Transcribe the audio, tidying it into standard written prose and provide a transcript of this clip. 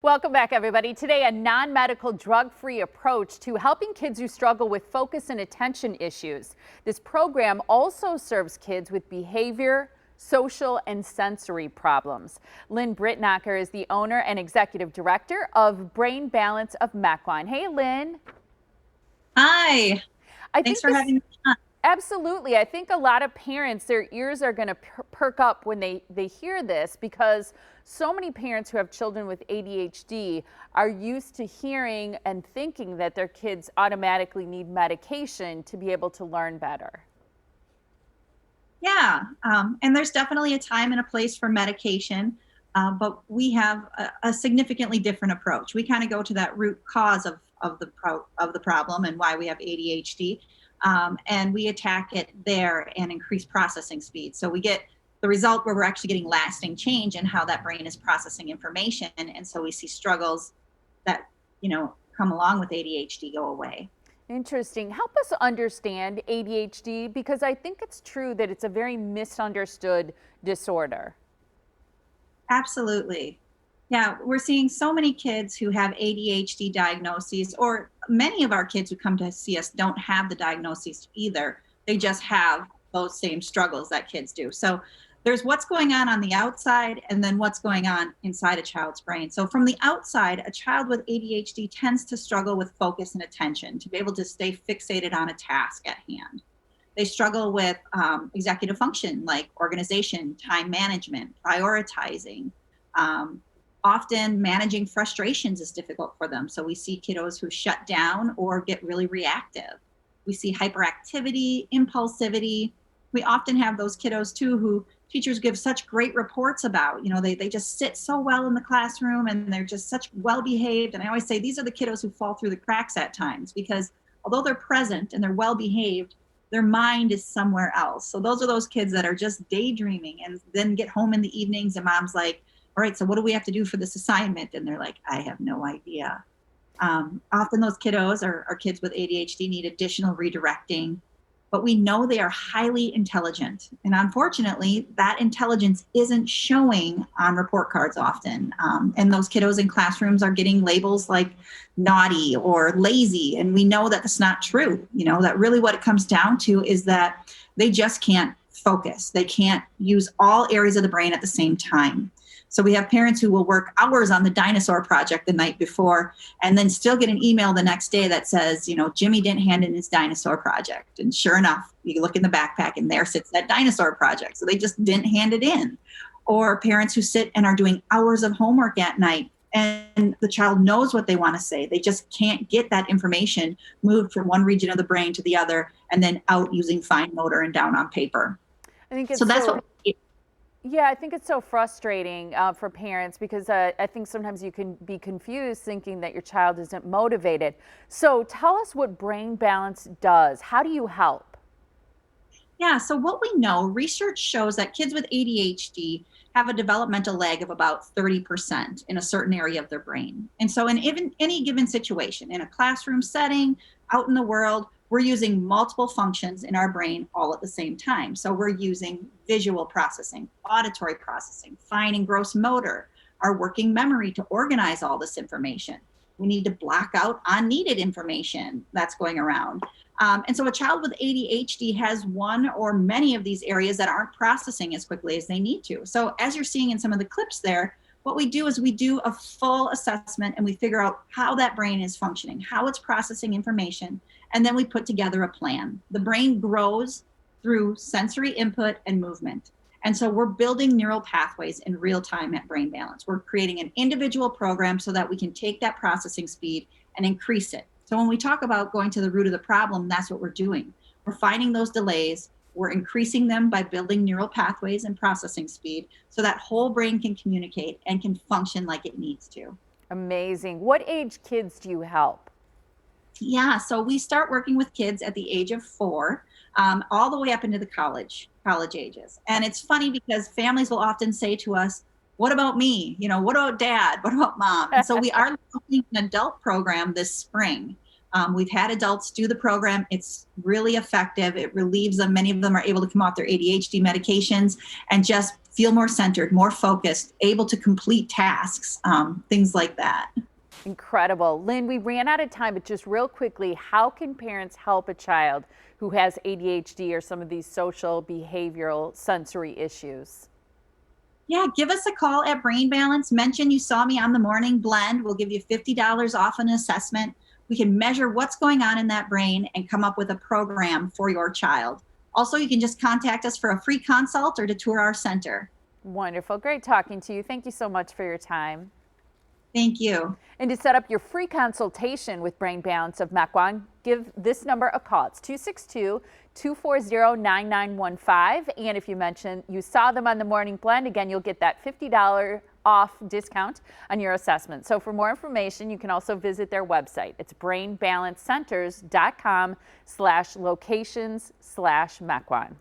Welcome back, everybody. Today, a non-medical, drug-free approach to helping kids who struggle with focus and attention issues. This program also serves kids with behavior, social, and sensory problems. Lynne Britnacker is the owner and executive director of Brain Balance of Mequon. Hey, Lynne. Hi. Thanks for having me on. Absolutely. I think a lot of parents, their ears are going to perk up when they hear this, because so many parents who have children with ADHD are used to hearing and thinking that their kids automatically need medication to be able to learn better. Yeah, and there's definitely a time and a place for medication, but we have a significantly different approach. We kind of go to that root cause of the problem and why we have ADHD. And we attack it there and increase processing speed. So we get the result where we're actually getting lasting change in how that brain is processing information. And so we see struggles that, come along with ADHD go away. Interesting. Help us understand ADHD, because I think it's true that it's a very misunderstood disorder. Absolutely. Yeah, we're seeing so many kids who have ADHD diagnoses, or many of our kids who come to see us don't have the diagnoses either. They just have those same struggles that kids do. So there's what's going on the outside, and then what's going on inside a child's brain. So from the outside, a child with ADHD tends to struggle with focus and attention, to be able to stay fixated on a task at hand. They struggle with executive function, like organization, time management, prioritizing. Often managing frustrations is difficult for them. So we see kiddos who shut down or get really reactive. We see hyperactivity, impulsivity. We often have those kiddos too who teachers give such great reports about. They just sit so well in the classroom and they're just such well behaved. And I always say these are the kiddos who fall through the cracks at times, because although they're present and they're well behaved, their mind is somewhere else. So those are those kids that are just daydreaming and then get home in the evenings and mom's like, all right, so what do we have to do for this assignment? And they're like, I have no idea. Often those kiddos are kids with ADHD need additional redirecting, but we know they are highly intelligent. And unfortunately, that intelligence isn't showing on report cards often. And those kiddos in classrooms are getting labels like naughty or lazy. And we know that that's not true. That really what it comes down to is that they just can't focus. They can't use all areas of the brain at the same time. So we have parents who will work hours on the dinosaur project the night before and then still get an email the next day that says, Jimmy didn't hand in his dinosaur project. And sure enough, you look in the backpack and there sits that dinosaur project. So they just didn't hand it in. Or parents who sit and are doing hours of homework at night and the child knows what they want to say. They just can't get that information moved from one region of the brain to the other and then out using fine motor and down on paper. I think it's so that's what. Yeah, I think it's so frustrating for parents, because I think sometimes you can be confused thinking that your child isn't motivated. So tell us what Brain Balance does. How do you help? Yeah, so what we know, research shows that kids with ADHD have a developmental lag of about 30% in a certain area of their brain. And so in even any given situation, in a classroom setting, out in the world, we're using multiple functions in our brain all at the same time. So we're using visual processing, auditory processing, fine and gross motor, our working memory to organize all this information. We need to block out unneeded information that's going around. And so a child with ADHD has one or many of these areas that aren't processing as quickly as they need to. So as you're seeing in some of the clips there, what we do is we do a full assessment and we figure out how that brain is functioning, how it's processing information, and then we put together a plan. The brain grows through sensory input and movement. And so we're building neural pathways in real time at Brain Balance. We're creating an individual program so that we can take that processing speed and increase it. So when we talk about going to the root of the problem, that's what we're doing. We're finding those delays. We're increasing them by building neural pathways and processing speed so that whole brain can communicate and can function like it needs to. Amazing. What age kids do you help? Yeah, so we start working with kids at the age of 4, all the way up into the college ages. And it's funny because families will often say to us, what about me? What about dad? What about mom? And so we are launching an adult program this spring. We've had adults do the program. It's really effective. It relieves them. Many of them are able to come off their ADHD medications and just feel more centered, more focused, able to complete tasks, things like that. Incredible. Lynn, we ran out of time, but just real quickly, how can parents help a child who has ADHD or some of these social, behavioral, sensory issues? Yeah, give us a call at Brain Balance. Mention you saw me on the morning blend. We'll give you $50 off an assessment. We can measure what's going on in that brain and come up with a program for your child. Also, you can just contact us for a free consult or to tour our center. Wonderful. Great talking to you. Thank you so much for your time. Thank you. And to set up your free consultation with Brain Balance of Mequon, give this number a call. It's 262-240-9915. And if you mention you saw them on the morning blend, again, you'll get that $50 off discount on your assessment. So for more information, you can also visit their website. It's brainbalancecenters.com/locations/Mequon.